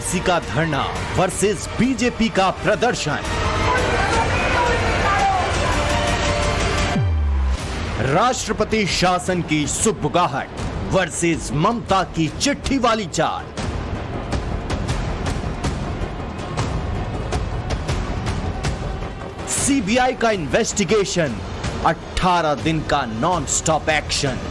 TMC का धरना versus BJP का प्रदर्शन। राष्ट्रपति शासन की सुगबुगाहट वर्सेस ममता की चिट्ठी वाली चाल। सीबीआई का इन्वेस्टिगेशन, 18 दिन का नॉन स्टॉप एक्शन।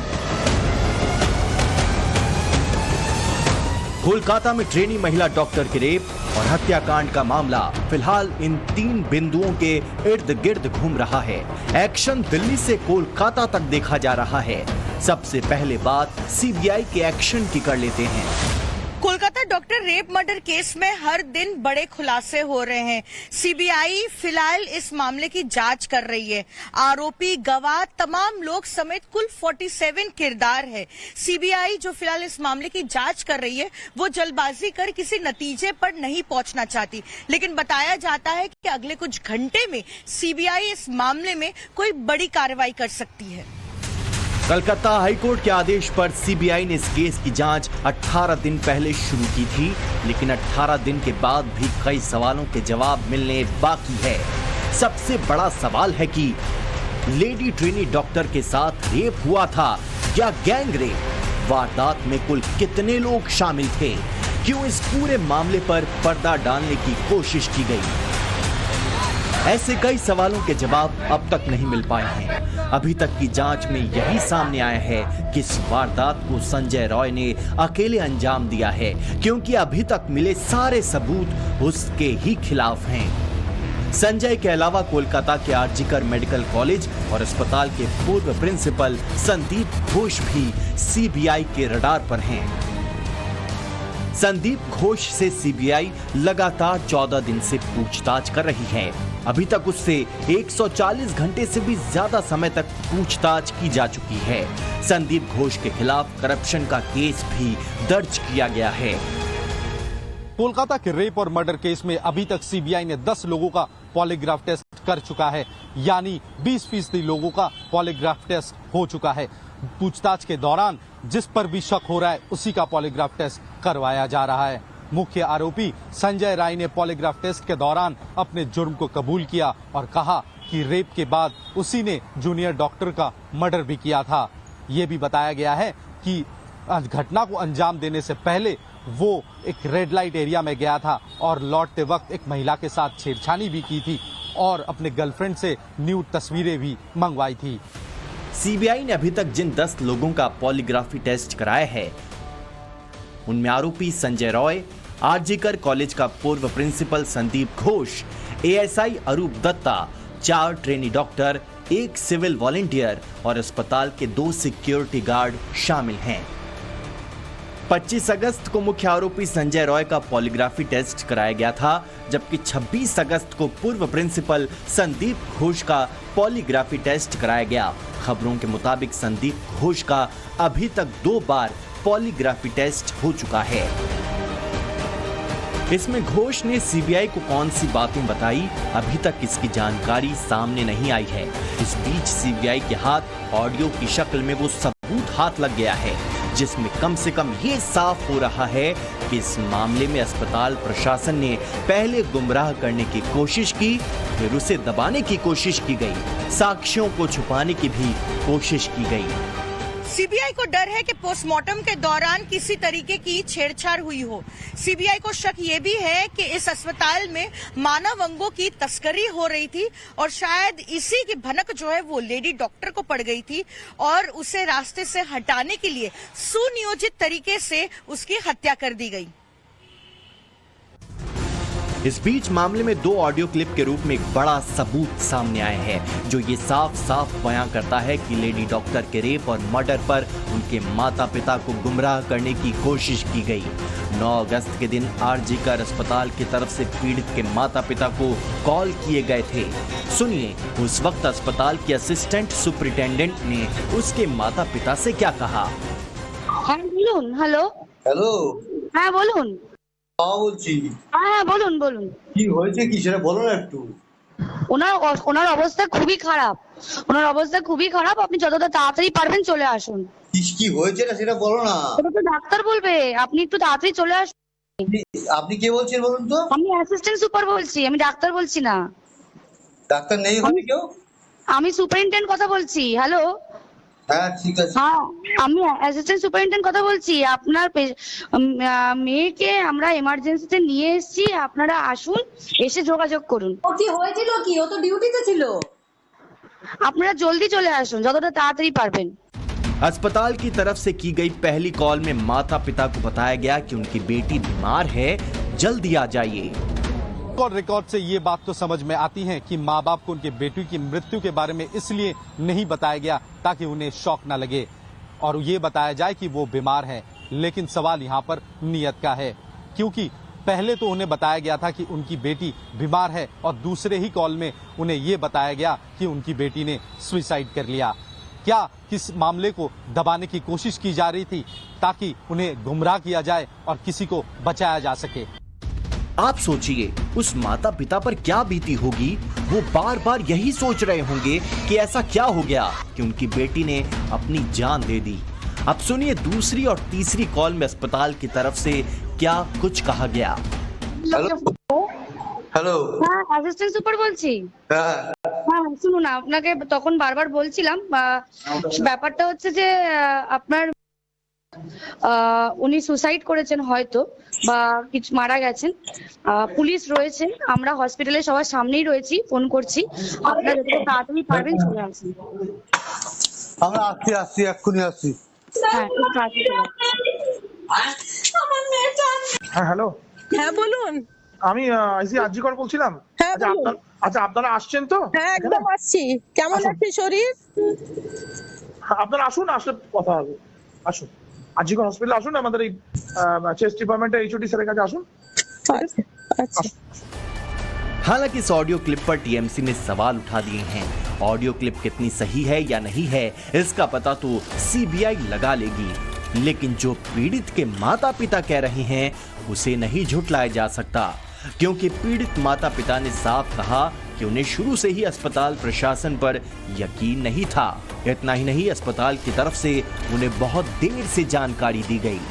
कोलकाता में ट्रेनी महिला डॉक्टर के रेप और हत्याकांड का मामला फिलहाल इन 3 बिंदुओं के इर्द गिर्द घूम रहा है। एक्शन दिल्ली से कोलकाता तक देखा जा रहा है। सबसे पहले बात सीबीआई के एक्शन की कर लेते हैं। Kolkata doctor rape murder case में हर दिन बड़े खुलासे हो रहे हैं। सीबीआई फिलहाल इस मामले की जांच कर रही है। आरोपी, गवाह, तमाम लोग समेत कुल 47 किरदार है। सीबीआई जो फिलहाल इस मामले की जांच कर रही है वो जल्दबाजी कर किसी नतीजे पर नहीं पहुंचना चाहती, लेकिन बताया जाता है कि अगले कुछ घंटे में सीबीआई इस मामले में कोई बड़ी कार्रवाई कर सकती है। कलकत्ता हाईकोर्ट के आदेश पर सीबीआई ने इस केस की जांच 18 दिन पहले शुरू की थी, लेकिन 18 दिन के बाद भी कई सवालों के जवाब मिलने बाकी है। सबसे बड़ा सवाल है कि लेडी ट्रेनी डॉक्टर के साथ रेप हुआ था या गैंग रेप? वारदात में कुल कितने लोग शामिल थे? क्यों इस पूरे मामले पर पर्दा डालने की कोशिश की गई? ऐसे कई सवालों के जवाब अब तक नहीं मिल पाए हैं। अभी तक की जांच में यही सामने आया है कि इस वारदात को संजय रॉय ने अकेले अंजाम दिया है, क्योंकि अभी तक मिले सारे सबूत उसके ही खिलाफ हैं। संजय के अलावा कोलकाता के आरजीकर मेडिकल कॉलेज और अस्पताल के पूर्व प्रिंसिपल संदीप घोष भी सीबीआई के रडार पर हैं। संदीप घोष से सीबीआई लगातार 14 दिन से पूछताछ कर रही है। अभी तक उससे 140 घंटे से भी ज्यादा समय तक पूछताछ की जा चुकी है। संदीप घोष के खिलाफ करप्शन का केस भी दर्ज किया गया है। कोलकाता के रेप और मर्डर केस में अभी तक सीबीआई ने 10 लोगों का पॉलीग्राफ टेस्ट कर चुका है, यानी 20% लोगों का पॉलीग्राफ टेस्ट हो चुका है। पूछताछ के दौरान जिस पर भी शक हो रहा है उसी का पॉलीग्राफ टेस्ट करवाया जा रहा है। मुख्य आरोपी संजय राय ने पॉलीग्राफ टेस्ट के दौरान अपने जुर्म को कबूल किया और कहा कि रेप के बाद उसी ने जूनियर डॉक्टर का मर्डर भी किया था। ये भी बताया गया है कि घटना को अंजाम देने से पहले वो एक रेड लाइट एरिया में गया था और लौटते वक्त एक महिला के साथ छेड़छानी भी की थी और अपने गर्लफ्रेंड से न्यूड तस्वीरें भी मंगवाई थी। सीबीआई ने अभी तक जिन 10 लोगों का पॉलीग्राफी टेस्ट कराया है उनमें आरोपी संजय रॉय, आरजीकर कॉलेज का पूर्व principal Sandip Ghosh, ASI Arup Dutta, 4 trainee doctor, 1 civil volunteer और अस्पताल के 2 सिक्योरिटी गार्ड शामिल हैं। 25 अगस्त को मुख्य आरोपी संजय रॉय का पॉलीग्राफी टेस्ट कराया गया था, जबकि 26 अगस्त को पूर्व प्रिंसिपल संदीप घोष का पॉलीग्राफी टेस्ट कराया गया। खबरों के मुताबिक संदीप घोष का अभी तक 2 बार पॉलीग्राफी टेस्ट हो चुका है। इसमें घोष ने सीबीआई को कौन सी बातें बताई, अभी तक इसकी जानकारी सामने नहीं आई है। इस बीच सीबीआई के हाथ ऑडियो की शक्ल में वो सबूत हाथ लग गया है, जिसमें कम से कम ये साफ हो रहा है कि इस मामले में अस्पताल प्रशासन ने पहले गुमराह करने की कोशिश की, फिर उसे दबाने की कोशिश की गई, साक्ष्यों को छुपाने की भी कोशिश की गई। सीबीआई को डर है कि पोस्टमार्टम के दौरान किसी तरीके की छेड़छाड़ हुई हो। सीबीआई को शक ये भी है कि इस अस्पताल में मानव अंगों की तस्करी हो रही थी और शायद इसी की भनक जो है वो लेडी डॉक्टर को पड़ गई थी और उसे रास्ते से हटाने के लिए सुनियोजित तरीके से उसकी हत्या कर दी गई। इस बीच मामले में 2 ऑडियो क्लिप के रूप में एक बड़ा सबूत सामने आया है, जो ये साफ साफ बयां करता है कि लेडी डॉक्टर के रेप और मर्डर पर उनके माता पिता को गुमराह करने की कोशिश की गई। 9 अगस्त के दिन आरजीकर अस्पताल की तरफ से पीड़ित के माता पिता को कॉल किए गए थे। सुनिए उस वक्त अस्पताल की असिस्टेंट सुपरिटेंडेंट ने उसके माता पिता से क्या कहा। हेलो হ্যালো হ্যাঁ বলুন। বলছি। হ্যাঁ বলুন বলুন। কি হয়েছে কি সেটা বলো না একটু। ওনার অবস্থা খুবই খারাপ। আপনি যতটা তাড়াতাড়ি পারবেন চলে আসুন। কি হয়েছে না সেটা বলো না। ওটা তো ডাক্তার বলবে, আপনি একটু তাড়াতাড়ি চলে আসুন। আপনি কে বলছেন বলুন তো? আমি অ্যাসিস্ট্যান্ট সুপার বলছি, আমি ডাক্তার বলছি না। ডাক্তার নেই ওখানে কেউ? আমি সুপারিনটেন্ডেন্ট কথা বলছি। হ্যালো, হ্যাঁ ঠিক আছে। হ্যাঁ আমি অ্যাসিস্ট্যান্ট সুপারিনটেন্ডেন্ট কথা বলছি। আপনার মেয়েকে আমরা এমার্জেন্সিতে নিয়ে এসেছি, আপনারা আসুন, এসে যোগাযোগ করুন। ও কি হয়েছিল কি? ও তো ডিউটিতে ছিল। আপনারা জলদি চলে আসুন, যতটা ताड़ाताड़ी পারবেন। अस्पताल की तरफ से की गई पहली कॉल में माता पिता को बताया गया कि उनकी बेटी बीमार है, जल्दी आ जाइए। और रिकॉर्ड से ये बात तो समझ में आती है कि माँ बाप को उनके बेटी की मृत्यु के बारे में इसलिए नहीं बताया गया ताकि उन्हें शॉक न लगे और ये बताया जाए कि वो बीमार है। लेकिन सवाल यहाँ पर नियत का है, क्योंकि पहले तो उन्हें बताया गया था कि उनकी बेटी बीमार है और दूसरे ही कॉल में उन्हें ये बताया गया कि उनकी बेटी ने सुसाइड कर लिया। क्या किस मामले को दबाने की कोशिश की जा रही थी ताकि उन्हें गुमराह किया जाए और किसी को बचाया जा सके? आप सोचिए उस माता पिता पर क्या बीती होगी। वो बार बार यही सोच रहे होंगे कि ऐसा क्या हो गया कि उनकी बेटी ने अपनी जान दे दी। अब सुनिए दूसरी और तीसरी कॉल में अस्पताल की तरफ से क्या कुछ कहा गया। হ্যালো। হ্যাঁ অ্যাসিস্ট্যান্ট সুপার বলছি। হ্যাঁ হ্যাঁ শুনুন, আপনাকে তখন বারবার বলছিলাম, ব্যাপারটা হচ্ছে যে আপনার উনি সুসাইড করেছেন হয়তো, বা কিছু মারা গেছেন। পুলিশ রয়েছে, আমরা হসপিটালে সবার সামনেই রয়েছি, ফোন করছি, আপনারা যত তাড়াতাড়ি পারবেন চলে আসুন। আমরা আসছি এক্ষুনি আসছি। হ্যাঁ খুব তাড়াতাড়ি চলে আসুন। হ্যাঁ হ্যালো, হ্যাঁ বলুন। আমি আইসি আজিকর বলছিলাম। হ্যাঁ, আচ্ছা বলুন। আপনারা আসছেন তো? হ্যাঁ একদম আসছি। কেমন আসুন। আছে শরীর? আপনারা আসুন, আসলে কথা হবে। আসুন আজিকর হসপিটালে আসুন, আমাদের এই চেস্ট ডিপার্টমেন্টের এইচওডি স্যারের কাছে আসুন। আচ্ছা। हालांकि इस ऑडियो क्लिप पर टीएमसी ने सवाल उठा दिए हैं। ऑडियो क्लिप कितनी सही है या नहीं है इसका पता तो सीबीआई लगा लेगी, लेकिन जो पीड़ित के माता पिता कह रहे हैं उसे नहीं झुठलाया जा सकता, क्योंकि पीड़ित माता पिता ने साफ कहा कि उन्हें शुरू से ही अस्पताल प्रशासन पर यकीन नहीं था। इतना ही नहीं, अस्पताल की तरफ से उन्हें बहुत देर से जानकारी दी गई।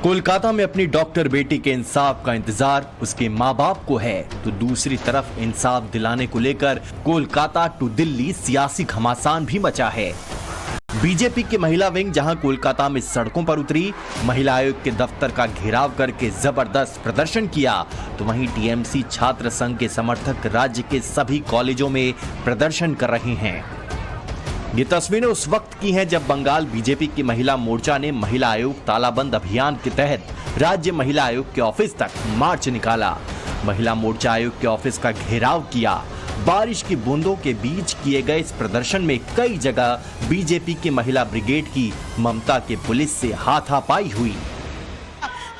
कोलकाता में अपनी डॉक्टर बेटी के इंसाफ का इंतजार उसके माँ बाप को है, तो दूसरी तरफ इंसाफ दिलाने को लेकर कोलकाता टू दिल्ली सियासी घमासान भी मचा है। बीजेपी की महिला विंग जहां कोलकाता में सड़कों पर उतरी, महिला आयोग के दफ्तर का घेराव करके जबरदस्त प्रदर्शन किया, तो वहीं टीएमसी छात्र संघ के समर्थक राज्य के सभी कॉलेजों में प्रदर्शन कर रहे हैं। ये तस्वीरें उस वक्त की हैं जब बंगाल बीजेपी की महिला मोर्चा ने महिला आयोग तालाबंद अभियान के तहत राज्य महिला आयोग के ऑफिस तक मार्च निकाला। महिला मोर्चा आयोग के ऑफिस का घेराव किया। बारिश की बूंदों के बीच किए गए इस प्रदर्शन में कई जगह बीजेपी की महिला ब्रिगेड की ममता के पुलिस से हाथापाई हुई।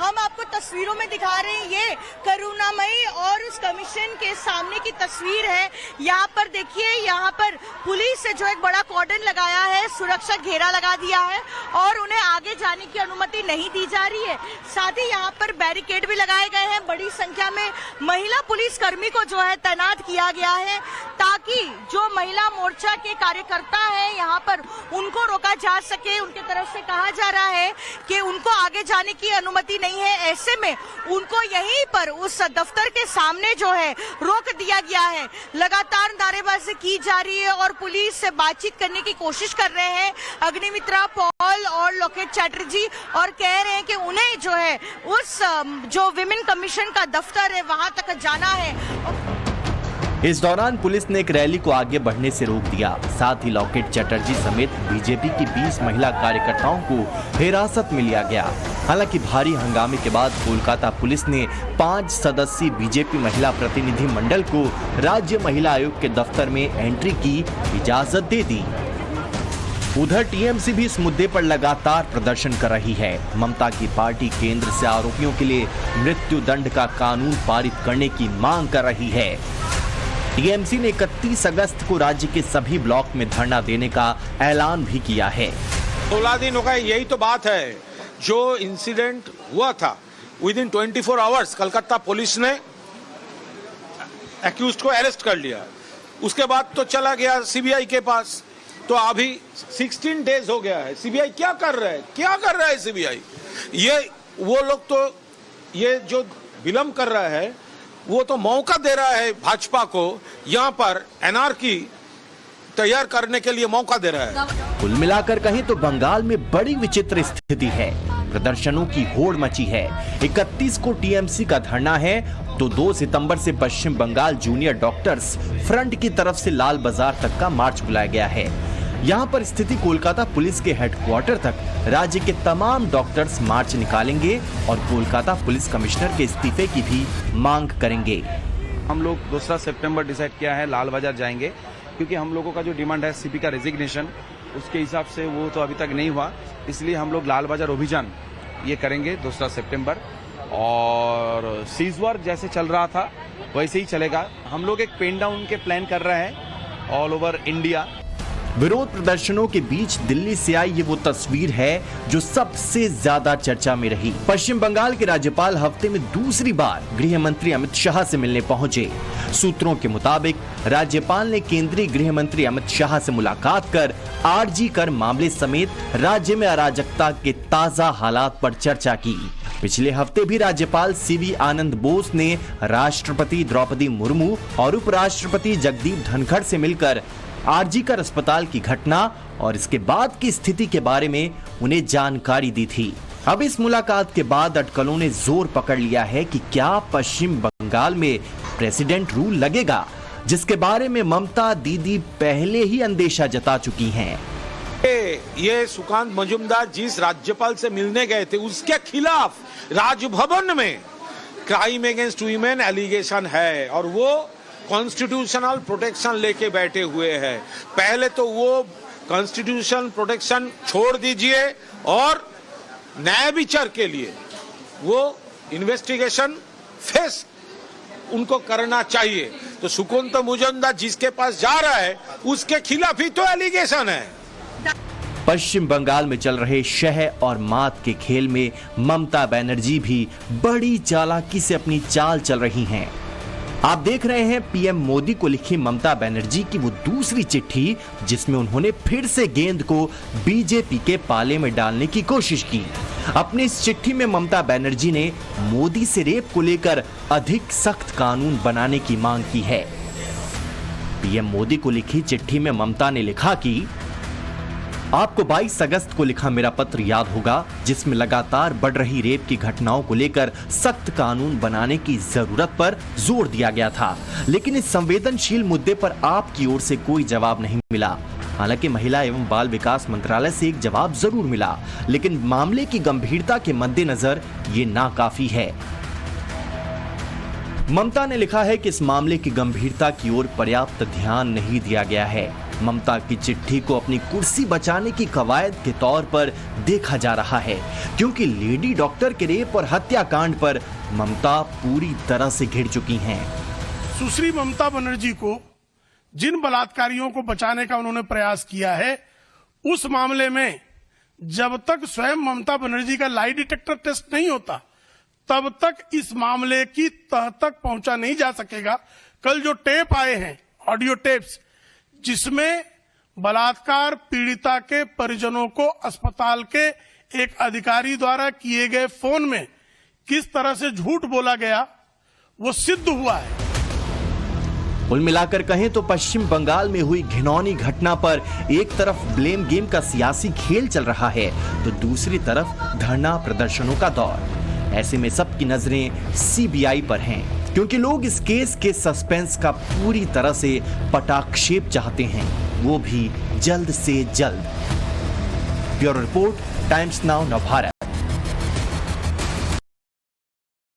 हम आपको तस्वीरों में दिखा रहे हैं, ये करुणामयी और उस कमीशन के सामने की तस्वीर है। यहाँ पर देखिए, यहाँ पर पुलिस से जो एक बड़ा कॉर्डन लगाया है, सुरक्षा घेरा लगा दिया है और उन्हें आगे जाने की अनुमति नहीं दी जा रही है। साथ ही यहाँ पर बैरिकेड भी लगाए गए हैं। बड़ी संख्या में महिला पुलिस कर्मी को जो है तैनात किया गया है, ताकि जो महिला मोर्चा के कार्यकर्ता है यहाँ पर उनको रोका जा सके। उनके तरफ से कहा जा रहा है कि उनको आगे जाने की अनुमति नहीं है, ऐसे में उनको यहीं पर उस दफ्तर के सामने जो है रोक दिया गया है। लगातार नारेबाजी की जा रही है और पुलिस से बातचीत करने की कोशिश कर रहे हैं अग्निमित्रा पॉल और लोकेट चैटर्जी, और कह रहे हैं कि उन्हें जो है उस जो विमेन कमीशन का दफ्तर है वहां तक जाना है। इस दौरान पुलिस ने एक रैली को आगे बढ़ने से रोक दिया। साथ ही लॉकेट चैटर्जी समेत बीजेपी की 20 महिला कार्यकर्ताओं को हिरासत में लिया गया। हालांकि भारी हंगामे के बाद कोलकाता पुलिस ने 5 सदस्यीय बीजेपी महिला प्रतिनिधि मंडल को राज्य महिला आयोग के दफ्तर में एंट्री की इजाजत दे दी। उधर टीएमसी भी इस मुद्दे पर लगातार प्रदर्शन कर रही है। ममता की पार्टी केंद्र से आरोपियों के लिए मृत्यु दंड का कानून पारित करने की मांग कर रही है। टीएमसी ने 31 अगस्त को राज्य के सभी ब्लॉक में धरना देने का ऐलान भी किया है। 16 दिन हो गए, यही तो बात है। जो इंसिडेंट हुआ था with in 24 hours Calcutta police ने एक्यूज्ड को अरेस्ट कर लिया। उसके बाद तो चला गया सीबीआई के पास। तो अभी 16 डेज हो गया है। सीबीआई क्या कर रहा है? क्या कर रहा है सीबीआई? ये वो लोग तो ये जो विलंब कर रहा है वो तो मौका दे रहा है भाजपा को, यहाँ पर एनआरकी तैयार करने के लिए मौका दे रहा है। कुल मिलाकर कहें तो बंगाल में बड़ी विचित्र स्थिति है। प्रदर्शनों की होड़ मची है। 31 को टीएमसी का धरना है तो 2 सितंबर से पश्चिम बंगाल जूनियर डॉक्टर्स फ्रंट की तरफ से लाल बाजार तक का मार्च बुलाया गया है। यहाँ पर स्थिति कोलकाता पुलिस के हेडक्वार्टर तक राज्य के तमाम डॉक्टर्स मार्च निकालेंगे और कोलकाता पुलिस कमिश्नर के इस्तीफे की भी मांग करेंगे। हम लोग 2 सितंबर डिसाइड किया है, लाल बाजार जाएंगे, क्योंकि हम लोगों का जो डिमांड है सीपी का रेजिग्नेशन, उसके हिसाब से वो तो अभी तक नहीं हुआ, इसलिए हम लोग लाल बाजार अभियान ये करेंगे 2 सितंबर। और सीजवार जैसे चल रहा था वैसे ही चलेगा। हम लोग एक पेन डाउन के प्लान कर रहे हैं ऑल ओवर इंडिया। विरोध प्रदर्शनों के बीच दिल्ली से आई ये वो तस्वीर है जो सबसे ज्यादा चर्चा में रही। पश्चिम बंगाल के राज्यपाल हफ्ते में दूसरी बार गृह मंत्री अमित शाह से मिलने पहुंचे। सूत्रों के मुताबिक राज्यपाल ने केंद्रीय गृह मंत्री अमित शाह से मुलाकात कर आरजी कर मामले समेत राज्य में अराजकता के ताजा हालात पर चर्चा की। पिछले हफ्ते भी राज्यपाल सीवी आनंद बोस ने राष्ट्रपति द्रौपदी मुर्मू और उपराष्ट्रपति जगदीप धनखड़ से मिलकर आरजी कर अस्पताल की घटना और इसके बाद की स्थिति के बारे में उन्हें जानकारी दी थी। अब इस मुलाकात के बाद अटकलों ने जोर पकड़ लिया है कि क्या पश्चिम बंगाल में प्रेसिडेंट रूल लगेगा, जिसके बारे में ममता दीदी पहले ही अंदेशा जता चुकी हैं। ये सुकांत मजूमदार जिस राज्यपाल से मिलने गए थे उसके खिलाफ राजभवन में क्राइम अगेंस्ट वीमेन एलिगेशन है और वो कॉन्स्टिट्यूशनल प्रोटेक्शन लेके बैठे हुए हैं। पहले तो वो कॉन्स्टिट्यूशनल प्रोटेक्शन छोड़ दीजिए और न्याय विचार के लिए वो इन्वेस्टिगेशन फेस उनको करना चाहिए। तो सुकांत मजूमदार जिसके पास जा रहा है उसके खिलाफ ही तो एलिगेशन है। पश्चिम बंगाल में चल रहे शह और मात के खेल में ममता बनर्जी भी बड़ी चालाकी से अपनी चाल चल रही हैं। आप देख रहे हैं पीएम मोदी को लिखी ममता बनर्जी की वो दूसरी चिट्ठी, जिसमें उन्होंने फिर से गेंद को बीजेपी के पाले में डालने की कोशिश की। अपनी इस चिट्ठी में ममता बनर्जी ने मोदी से रेप को लेकर अधिक सख्त कानून बनाने की मांग की है। पीएम मोदी को लिखी चिट्ठी में ममता ने लिखा कि आपको 22 अगस्त को लिखा मेरा पत्र याद होगा, जिसमें लगातार बढ़ रही रेप की घटनाओं को लेकर सख्त कानून बनाने की जरूरत पर जोर दिया गया था, लेकिन इस संवेदनशील मुद्दे पर आपकी ओर से कोई जवाब नहीं मिला। हालांकि महिला एवं बाल विकास मंत्रालय से एक जवाब जरूर मिला, लेकिन मामले की गंभीरता के मद्देनजर ये नाकाफी है। ममता ने लिखा है कि इस मामले की गंभीरता की ओर पर्याप्त ध्यान नहीं दिया गया है। ममता की चिट्ठी को अपनी कुर्सी बचाने की कवायद के तौर पर देखा जा रहा है, क्योंकि लेडी डॉक्टर के रेप और हत्याकांड पर ममता पूरी तरह से घिर चुकी हैं। सुश्री ममता बनर्जी को जिन बलात्कारियों को बचाने का उन्होंने प्रयास किया है, उस मामले में जब तक स्वयं ममता बनर्जी का लाई डिटेक्टर टेस्ट नहीं होता, तब तक इस मामले की तह तक पहुंचा नहीं जा सकेगा। कल जो टेप आए हैं, ऑडियो टेप्स, जिसमें बलात्कार पीड़िता के परिजनों को अस्पताल के एक अधिकारी द्वारा किए गए फोन में किस तरह से झूठ बोला गया, वो सिद्ध हुआ है। कुल मिलाकर कहें तो पश्चिम बंगाल में हुई घिनौनी घटना पर एक तरफ ब्लेम गेम का सियासी खेल चल रहा है, तो दूसरी तरफ धरना प्रदर्शनों का दौर। ऐसे में सबकी नजरें सीबीआई पर हैं, क्योंकि लोग इस केस के सस्पेंस का पूरी तरह से पटाक्षेप चाहते हैं, वो भी जल्द से जल्द। Bureau report, times now Navbharat.